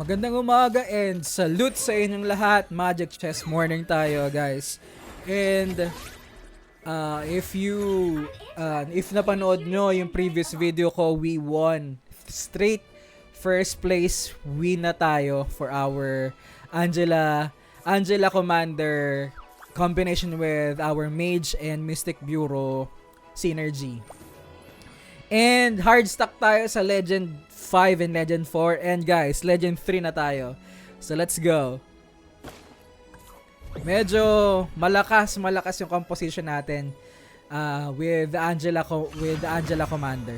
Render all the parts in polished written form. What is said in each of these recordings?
Magandang umaga and salute sa inyong lahat. Magic Chess Morning tayo, guys. And if napanood nyo yung previous video ko, we won. Straight first place win na tayo for our Angela Commander combination with our Mage and Mystic Bureau synergy. And hard stack tayo sa Legend 5 and Legend 4. And guys, Legend 3 na tayo. So let's go. Medyo malakas yung composition natin with the Angela Commander.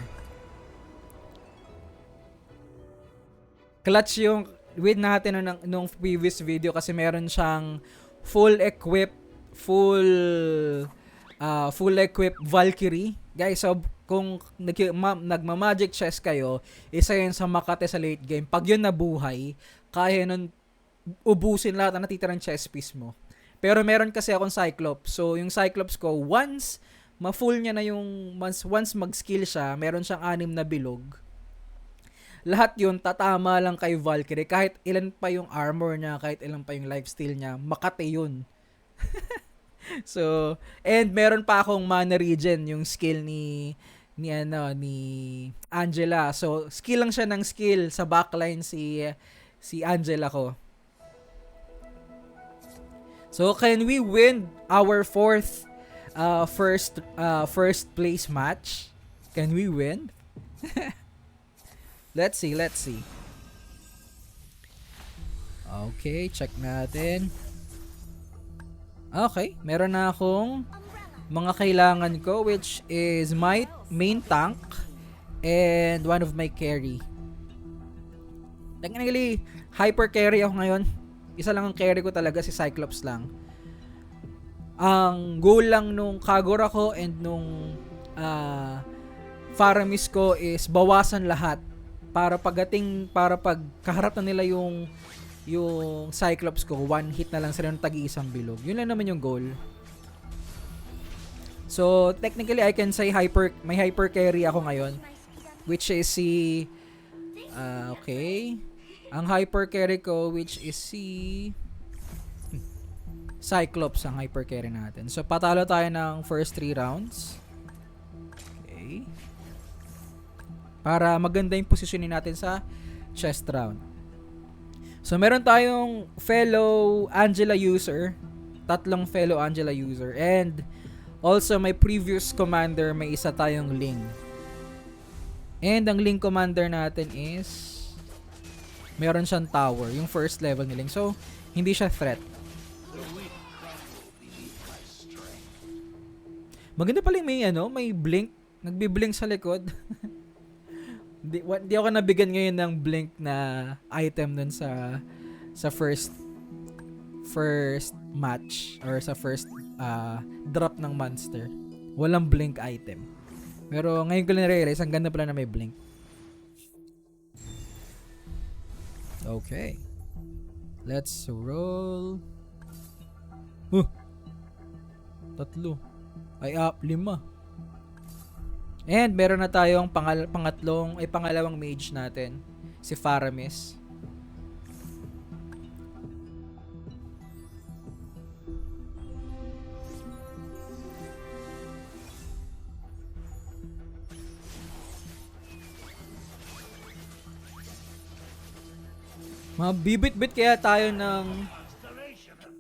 Clutch yung win natin nung previous video kasi meron siyang full equip Valkyrie. Guys, so kung nagma-magic chess kayo, isa yun sa makate sa late game. Pag yun nabuhay, kaya nun ubusin lahat ang natitirang chess piece mo. Pero meron kasi akong Cyclops. So, yung Cyclops ko, once ma-full niya na yung, once mag-skill siya, meron siyang 6 na bilog. Lahat yun, tatama lang kay Valkyrie. Kahit ilan pa yung armor niya, kahit ilan pa yung lifesteal niya, makate yun. So, and meron pa akong mana regen, yung skill ni Angela. So, skill lang siya ng skill sa backline si Angela ko. So, can we win our fourth first place match? Can we win? Let's see. Okay, check natin. Okay, meron na akong mga kailangan ko, which is my main tank and one of my carry. Technically, hyper carry ako ngayon. Isa lang ang carry ko talaga, si Cyclops lang. Ang goal lang nung Kagura ko and nung Faramis ko is bawasan lahat para pag kaharap na nila yung Cyclops ko, one hit na lang sila ng tagi-isang bilog. Yun lang naman yung goal. So, technically, I can say may hyper carry ako ngayon. Which is si... okay. Ang hyper carry ko, which is si... Cyclops ang hyper carry natin. So, patalo tayo ng first 3 rounds. Okay. Para maganda yung positioning natin sa chest round. So, meron tayong fellow Angela user. 3 fellow Angela user. And also, my previous commander, may isa tayong Ling. And ang Ling commander natin is meron siyang tower. Yung first level ni Ling. So, hindi siya threat. Maganda pala may blink. Nagbi-blink sa likod. Di ako nabigyan ngayon ng blink na item dun sa first match or sa first drop ng monster. Walang blink item. Pero ngayon ko lang na-realize, ang ganda pala na may blink. Okay. Let's roll. 3. Ay, 5. And meron na tayong pangalawang mage natin, si Faramis. Mabibit-bit kaya tayo ng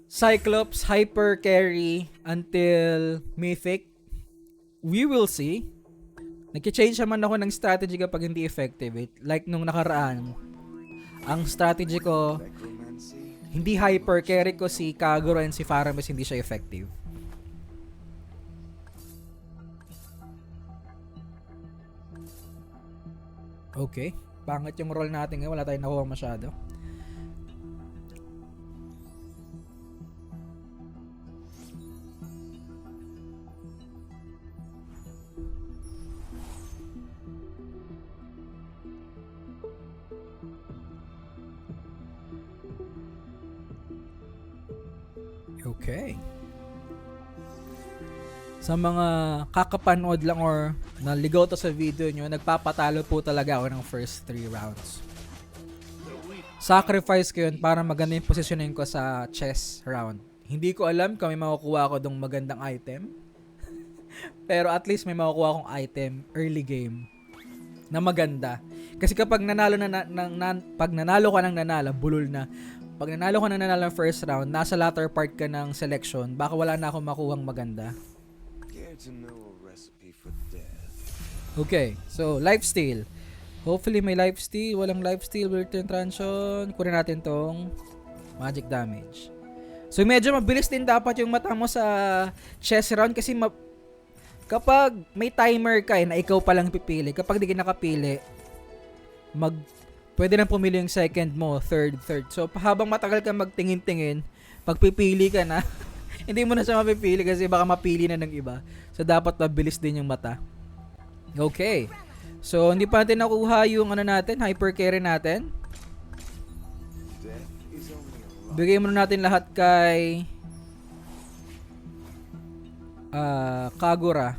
Cyclops hyper carry until Mythic? We will see. Nag-change naman ako ng strategy kapag hindi effective. Like nung nakaraan, ang strategy ko, hindi hyper carry ko si Kagura and si Faramis, hindi siya effective. Okay. Pangit yung roll natin ngayon. Wala tayong nakuha masyado. Okay. Sa mga kakapanood lang or naligaw to sa video nyo, nagpapatalo po talaga ako ng first 3 rounds. sacrifice ko yun para maganda yung positioning ko sa chess round. Hindi ko alam kung may makukuha ako dong magandang item. Pero at least may makukuha akong item early game na maganda. Kasi kapag nanalo pag nanalo ka ng nanalo, bulol na. Pag nanalo ka ng nanalo ng first round, nasa latter part ka ng selection, baka wala na akong makuhang maganda. Okay, so lifesteal. Hopefully may lifesteal. Walang lifesteal, return transition. Kunin natin tong magic damage. So medyo mabilis din dapat yung mata mo sa chess round kasi kapag may timer ka na ikaw pa lang pipili, kapag di ka nakapili, pwede nang pumili yung second mo, third. So habang matagal ka magtingin-tingin, pagpipili ka na, hindi mo na siya mapipili kasi baka mapili na ng iba. So dapat mabilis din yung mata. Okay. So hindi pa natin nakuha yung natin, hyper carry natin. Bigay muna natin lahat kay Kagura.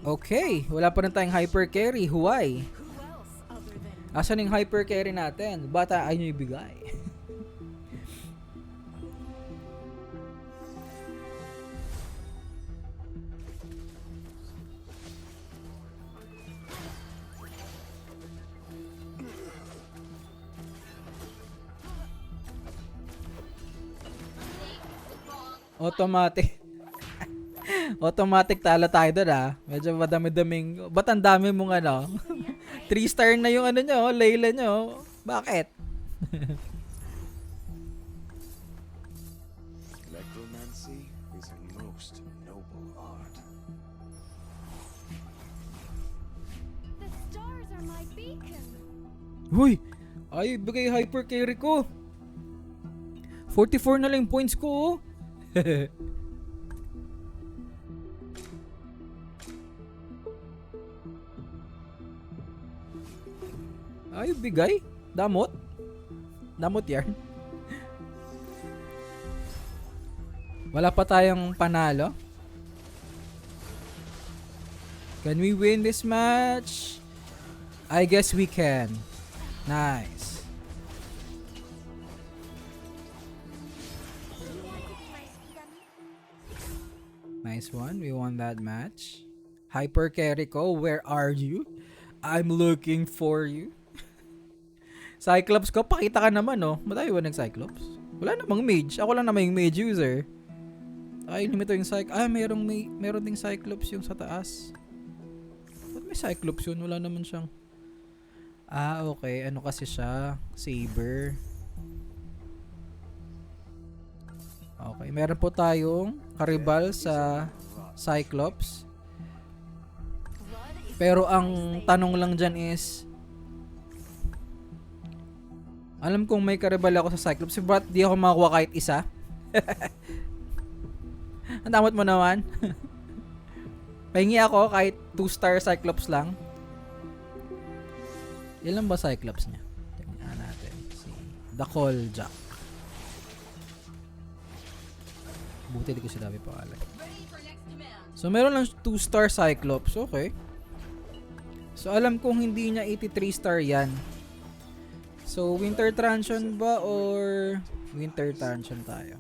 Okay, wala pa rin tayong hyper carry. Huway. Asan yung hyper carry natin? Bata ay nyo ibigay. Automatic. Automatic talo tayo doon Medyo madami-daming. Ba't ang dami mong 3-star na yung nyo, Layla nyo. Bakit? Necromancy is a most noble art. The stars are my beacon. Huy! Ay, bigay hyper carry ko. 44 na lang yung points ko. Ay, bigay. Damot. Damot yan. Wala pa tayong panalo. Can we win this match? I guess we can. Nice. Nice one. We won that match. Hyper carry ko, where are you? I'm looking for you. Cyclops ko, pakita ka naman Matayo ba nag-Cyclops? Wala namang mage. Ako lang naman yung mage user. Ay, limito yung meron ding Cyclops yung sa taas. Ba't may Cyclops yun? Wala naman siyang... okay. Ano kasi siya? Saber. Okay. Meron po tayong karibal sa Cyclops. Pero ang tanong lang dyan is, alam kong may karibal ako sa Cyclops, but di ako makakuha kahit isa. Ang damot mo naman. Pahingi ako kahit 2-star Cyclops lang. Ilan ba Cyclops niya? Tingnan natin. Si The Call Jack. Buti di ko sinabi pangalan. So meron lang 2-star Cyclops. Okay. So alam kong hindi niya 83-star yan. So Winter Transition ba or Winter Transition tayo?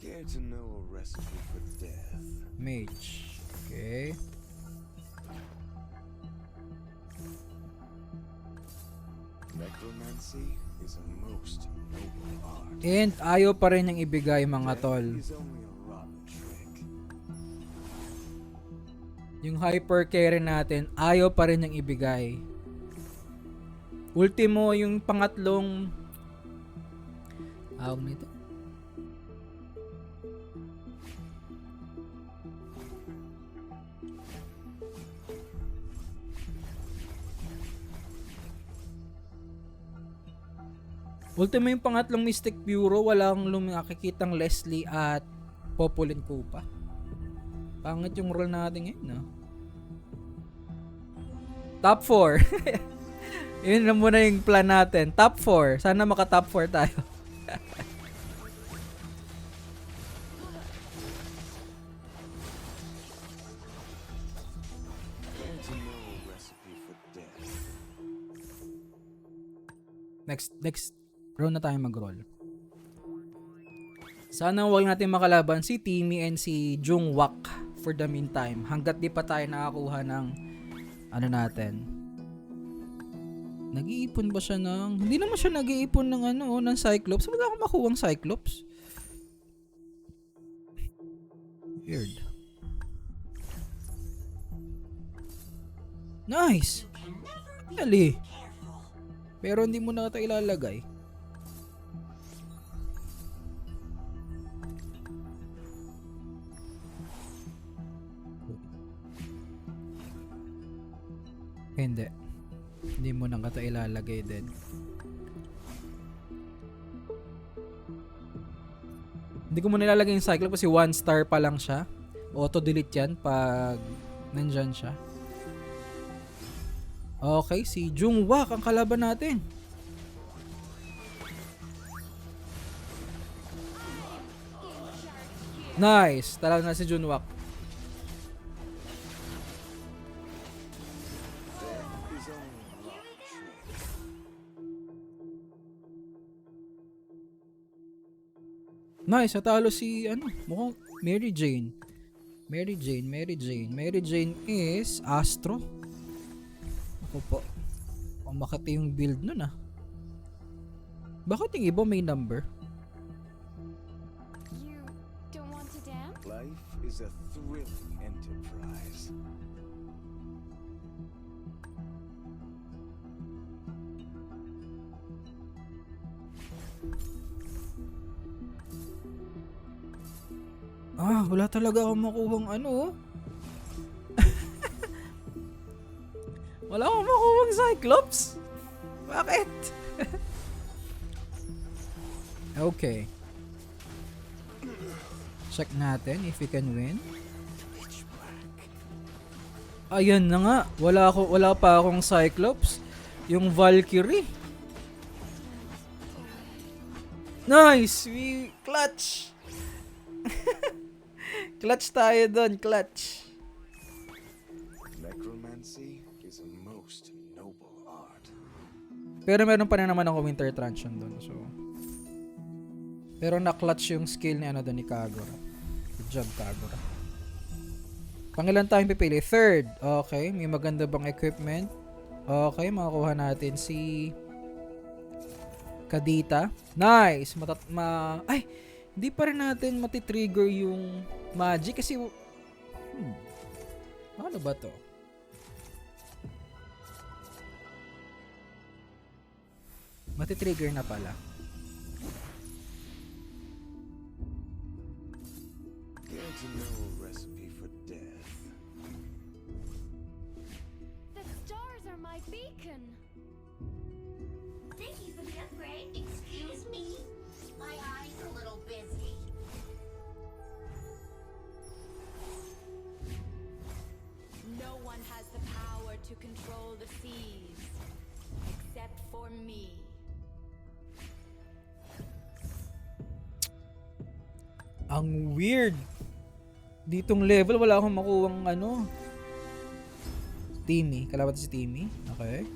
Care to know a recipe for death? Mage. Okay. Necromancy is a most noble art. And ayaw pa rin niyang ibigay mga tol. Death is only a rotten trick. Yung hyper carry natin, ayaw pa rin niyang ibigay. Ultimo, yung pangatlong awag nito. Ultimo yung pangatlong Mystic Bureau, walang nakikitang Leslie at Popolin Koopa. Pangit yung role natin ngayon, no? Top 4. Yun na muna yung plan natin. Top 4. Sana maka-top 4 tayo. Care to know a recipe Next round na tayo mag-roll. Sana huwag natin makalaban si Timmy and si Jungwak for the meantime. Hanggat di pa tayo nakakuha ng ano natin. Nag-iipon ba siya ng... Hindi naman siya nag-iipon ng ano, ng Cyclops. Saan ba ako makuha ang Cyclops? Weird. Nice! Dali. Pero hindi mo na ito ilalagay. Hindi. Hindi mo na ito ilalagay din. Hindi ko muna ilalagay yung Cyclops kasi 1 star pa lang siya. Auto-delete yan pag nandyan siya. Okay, si Jungwak ang kalaban natin. Nice! Tala na si Jungwak. Is only love true. Nice, natalo si ano, mukhang Mary Jane. Mary Jane is Astro. Ako po. Makati yung build nun ah. Bakit yung iba may number? You don't want to dance? Life is a thrilling enterprise. Wala talaga akong makuhang ano oh. Wala akong makuhang Cyclops. Bakit? Okay. Check natin if we can win. Ayan na nga. Wala pa akong Cyclops. Yung Valkyrie. Nice! We clutch! Clutch tayo doon, clutch. Necromancy is a most noble art. Pero meron pa rin naman ako Winter Truncheon doon. So pero na-clutch yung skill ni ano doon ni Kagura. Good job, Kagura. Pangilan tayong pipili? Third. Okay, may maganda bang equipment? Okay, makakuha natin si Kadita. Nice! Ay! Hindi pa rin natin matitrigger yung magic kasi ano ba to? Matitrigger na pala. There's no recipe for death. The stars are my beacon. Thank you for the upgrade. Excuse me. My eyes are a little busy. No one has the power to control the seas except for me. Ang weird. Ditong level wala akong makuwang ano. Timmy, kalaban si Timmy. Okay.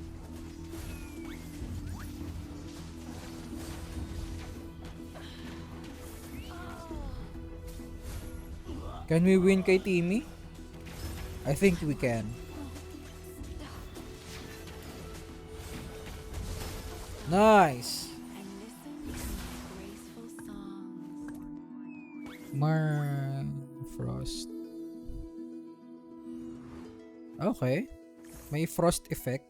Can we win kay Timmy? I think we can. Nice. And listen to graceful songs. Frost. Okay. May frost effect.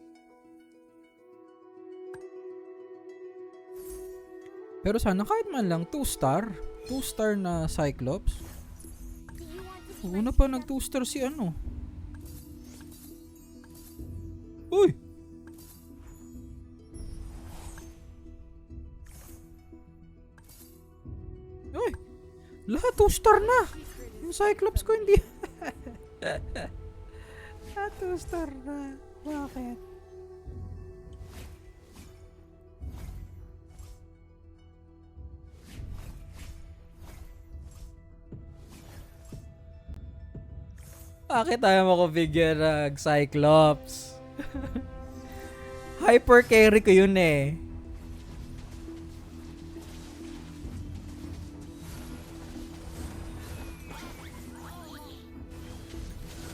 Pero sana kahit man lang 2 star. 2 star na Cyclops. You want to Una pa nag 2 star si ano. Uy! Uy! Lahat 2 star na! Yung Cyclops ko hindi. Lahat 2 star na. Bakit? Bakit tayo makabigyan ng Cyclops? Hyper carry ko yun eh.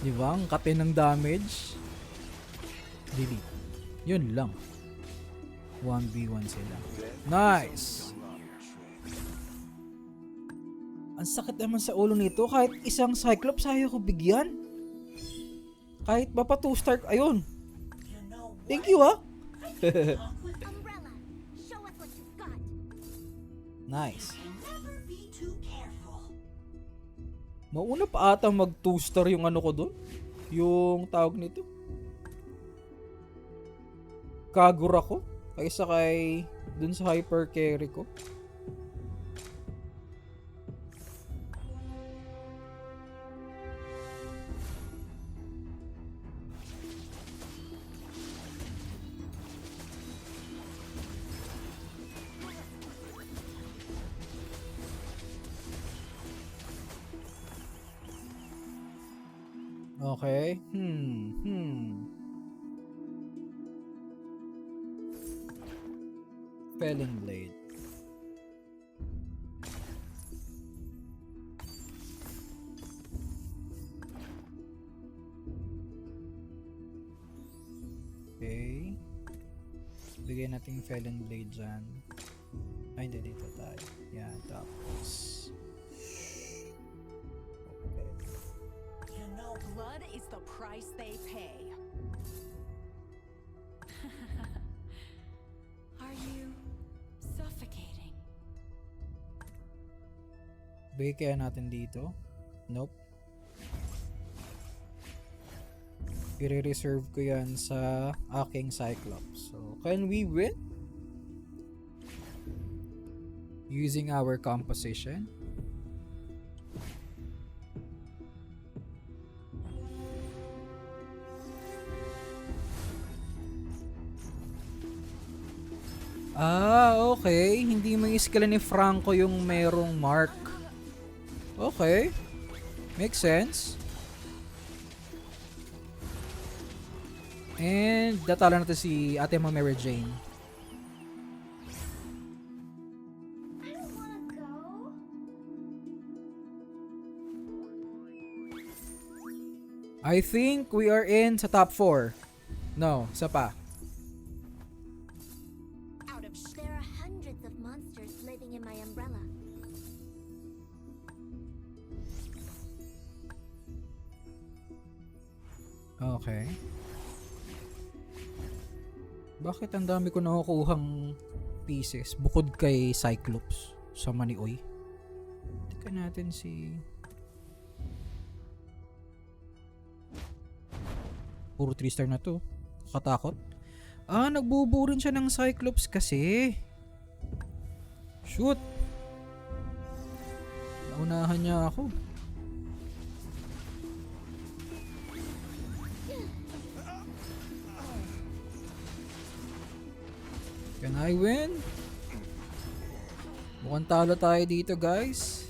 Di ba? Ang kate ng damage. Delete. Yun lang. 1v1 sila. Nice! Ang sakit naman sa ulo nito. Kahit isang Cyclops ayaw ko bigyan. Kahit ba pa 2-star. Ayun. Thank you, ah. Umbrella, show us what you've got. Nice. Never be too careful. Mauna pa ata mag 2-star yung ano ko doon. Yung tawag nito. Kagura ko. Kaysa kay dun sa hyper carry ko. Okay. Felling Blade. Okay. Bigyan natin yung Felling Blade dyan. Ay, hindi. Dito tayo. Yan, tapos... Okay. You know, Blood is the price they pay. Are you suffocating? Bigay kaya natin dito? Nope. I-reserve ko yan sa aking Cyclops. So, can we win? Using our composition. Okay. Hindi may skill ni Franco yung merong mark. Okay. Makes sense. And datala natin si Ate Ma Mary Jane. I don't wanna go. I think we are in sa top 4. No, isa pa. There are hundreds of monsters living in my umbrella. Okay. Bakit ang dami ko nakukuhang pieces bukod kay Cyclops sa Manioy? Tika natin si... Puro 3-star na to. Katakot. Nagbubuo rin siya ng Cyclops kasi. Shoot. Naunahan niya ako. Can I win? Mukhang talo tayo dito, guys.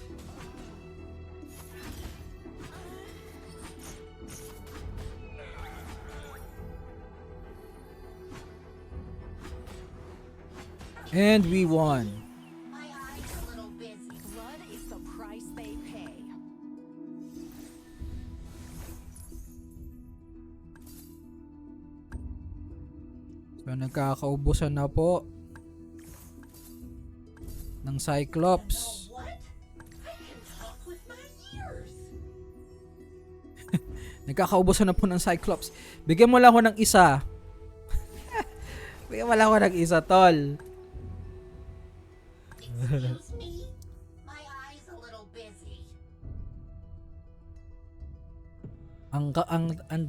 And we won. my eyes a little busy. Blood is the price they pay. So, nagkakaubusan na po ng Cyclops. What? I can talk with my ears. Nagkakaubusan na po ng Cyclops. Bigyan mo lang ako ng isa. Bigyan mo lang ako ng isa, tol. Excuse me? My eyes a little busy. Ang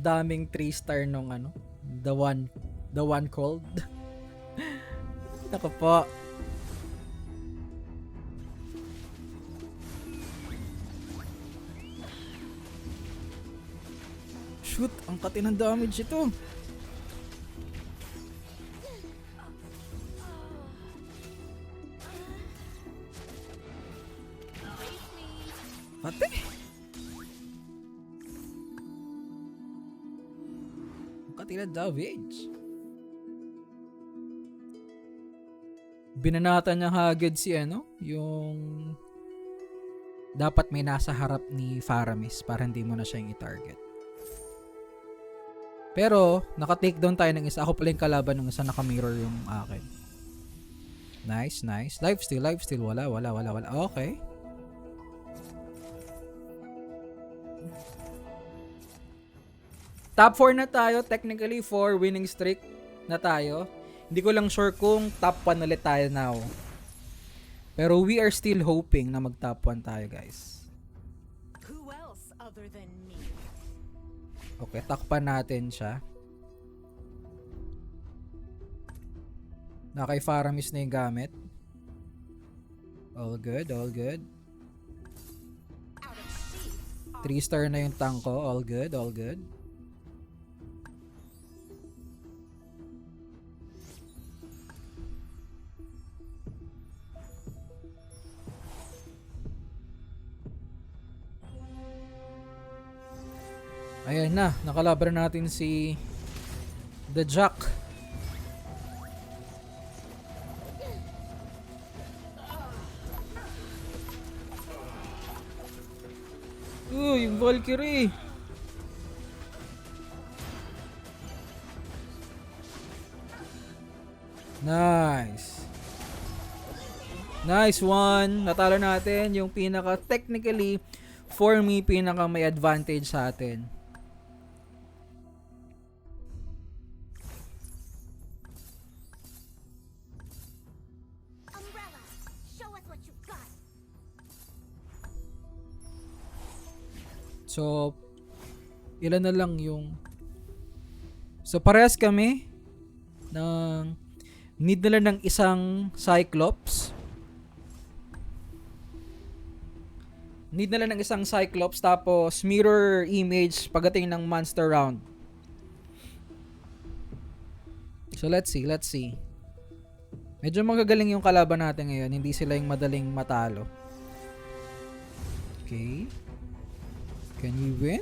daming 3-star nung ano, the one called. Nako po. Shoot, ang kati ng damage ito. Ate. Ang kati ng damage. Binanatan niya agad si ano, yung dapat may nasa harap ni Faramis para hindi mo na siya yung i-target. Pero, naka-takedown tayo ng isa. Ako pala yung kalaban ng isa, naka-mirror yung akin. Nice, nice. Lifesteal. Wala. Okay. Top 4 na tayo. Technically, 4 winning streak na tayo. Hindi ko lang sure kung top 1 ulit tayo now. Pero we are still hoping na mag-top 1 tayo, guys. Who else other than me? Okay, takpan natin siya. Na kay Faramis na yung gamit. All good. Out of sheep. 3-star na yung tank ko. All good. Ayan na, nakalaban natin si The Jack. Yung Valkyrie. Nice. Nice one. Natalo natin yung pinaka technically for me pinaka may advantage sa atin. Umbrella, show us what you've got. So ilan na lang yung parehas kami ng need nila ng isang Cyclops. Need nila ng isang Cyclops tapos mirror image pagdating ng monster round. So let's see. Medyo magagaling yung kalaban natin ngayon. Hindi sila yung madaling matalo. Okay. Can we win?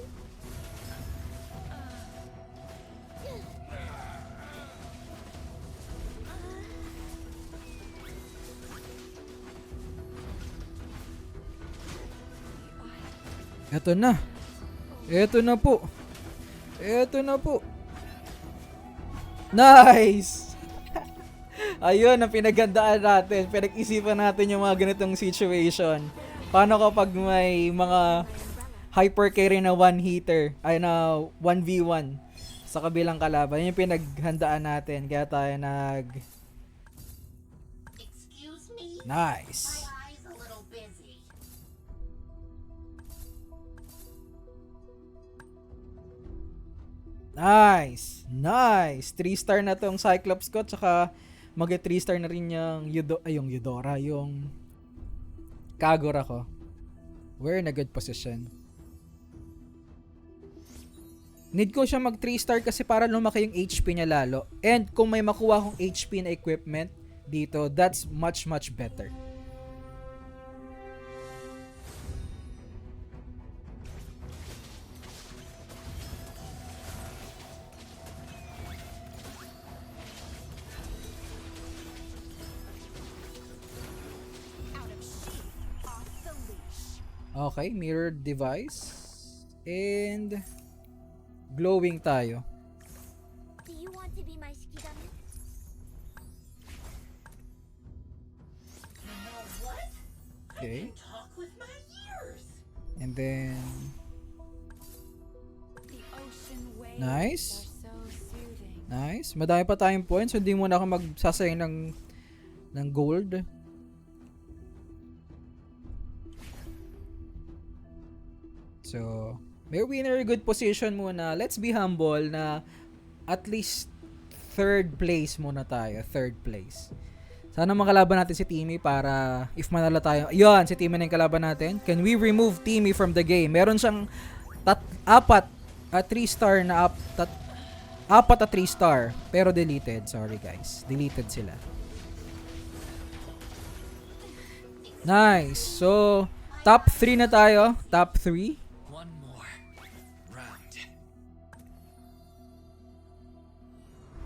Eto na. Eto na po. Nice! Ayun, ang pinagandaan natin. Pinag-isipan natin yung mga ganitong situation. Paano kapag may mga hyper carry na one-hitter, ay na 1v1 sa kabilang kalaban. Yun yung pinaghandaan natin. Kaya tayo Excuse me? Nice! My eye's a little busy. Nice! 3-star na tong Cyclops ko. Tsaka mag 3-star na rin yung Eudora. Yung Kagura ko. We're in a good position. Need ko siya mag 3-star kasi para lumaki yung HP niya lalo. And kung may makuha akong HP na equipment dito, that's much better. Out of sheep. Off the leash. Okay, mirror device. And glowing tayo. Do you want to be my Skidami? You know what? Okay. Talk with my ears. And then The ocean waves Nice. are so soothing. nice. Madami pa tayong points. So hindi muna ako magsasayang ng gold. So, we're in a good position muna. Let's be humble na at least third place muna tayo. Third place. Sana makalaban natin si Timmy para if manala tayo. Yun, si Timmy na yung kalaban natin. Can we remove Timmy from the game? Meron siyang 3-star na apat na 3-star. Pero deleted. Sorry guys. Deleted sila. Nice. So, top 3 na tayo. Top 3. One more round.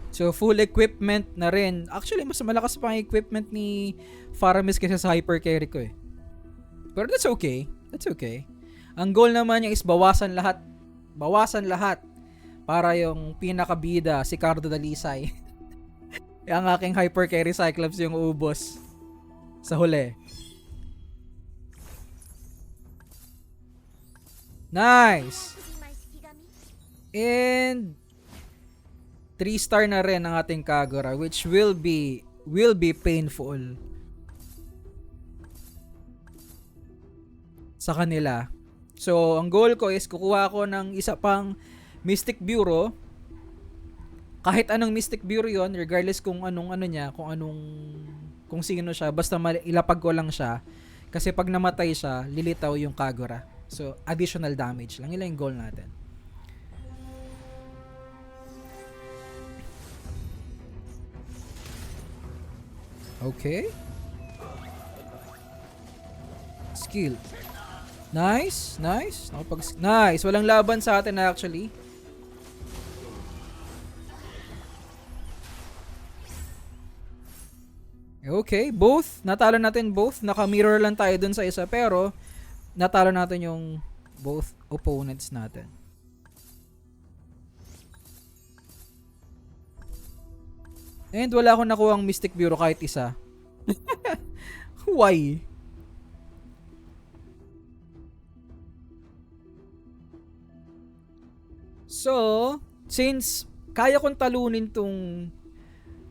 So, full equipment na rin. Actually, mas malakas pa ang equipment ni Faramis kaysa sa hyper carry ko eh. Pero that's okay. That's okay. Ang goal naman niya is bawasan lahat para yung pinakabida, si Cardo Dalisay. Ang aking hyper carry Cyclops yung ubos sa huli. Nice! And 3-star na rin ang ating Kagura, which will be painful sa kanila. So, ang goal ko is kukuha ko ng isa pang Mystic Bureau. Kahit anong Mystic Bureau yon, regardless kung anong ano niya, kung sino siya, basta ilapag ko lang siya. Kasi pag namatay siya, lilitaw yung Kagura. So, additional damage lang. Yun lang yung goal natin. Okay. Skill. Nice. Nice. Nice. Walang laban sa atin actually. Okay. Both. Natalo natin both. Naka-mirror lang tayo dun sa isa. Pero, natalo natin yung both opponents natin. And wala akong nakuhang Mystic Bureau kahit isa. Why? So, since kaya kong talunin tong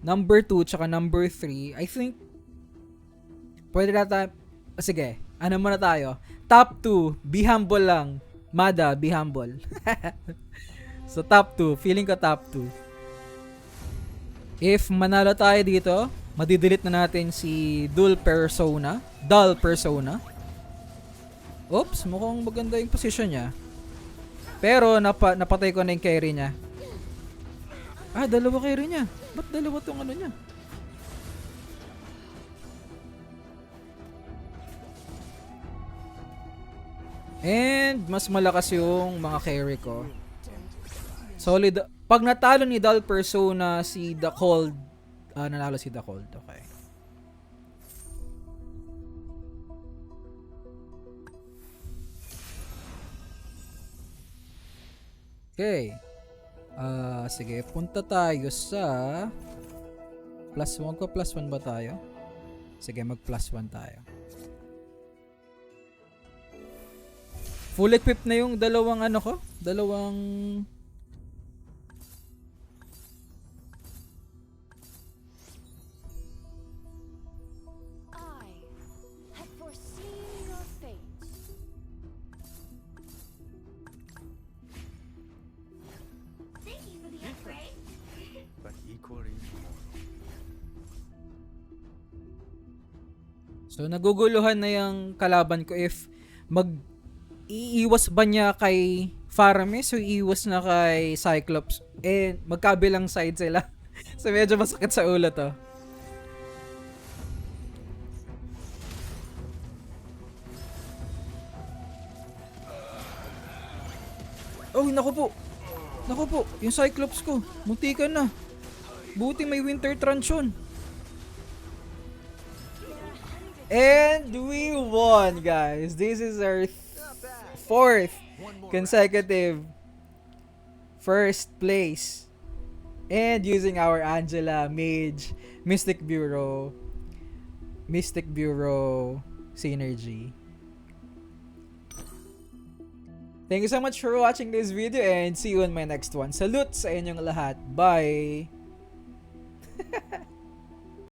number 2 tsaka number 3, I think pwede na tayo. Sige, ano muna tayo? Top 2, be humble lang. Mada, be humble. So, top 2. Feeling ko top 2. If manalo tayo dito, madidelete na natin si Dual Persona. Oops, mukhang maganda yung position niya. Pero napatay ko na yung carry niya. Ah, dalawa carry niya. Ba't dalawa tong ano niya? And mas malakas yung mga carry ko. Solid. Pag natalo ni Dual Persona si The Cold, nanalo si The Cold. Okay. Okay. Sige, punta tayo sa +1 ko. +1 ba tayo? Sige, mag +1 tayo. Full equip na yung dalawang ano ko? Dalawang I have foreseen your fate. Thank you for the upgrade. but equally So naguguluhan na yung kalaban ko if iiwas ba niya kay Faramis o iiwas na kay Cyclops. Eh, magkabilang side sila. So medyo masakit sa ulo to. Oh, naku po. Naku po, yung Cyclops ko. Muntikan na. Buti may Winter Trunch yun. And we won, guys. This is our 4th consecutive first place. And using our Angela Mage Mystic Bureau synergy. Thank you so much for watching this video and see you in my next one. Salute sa inyong lahat. Bye!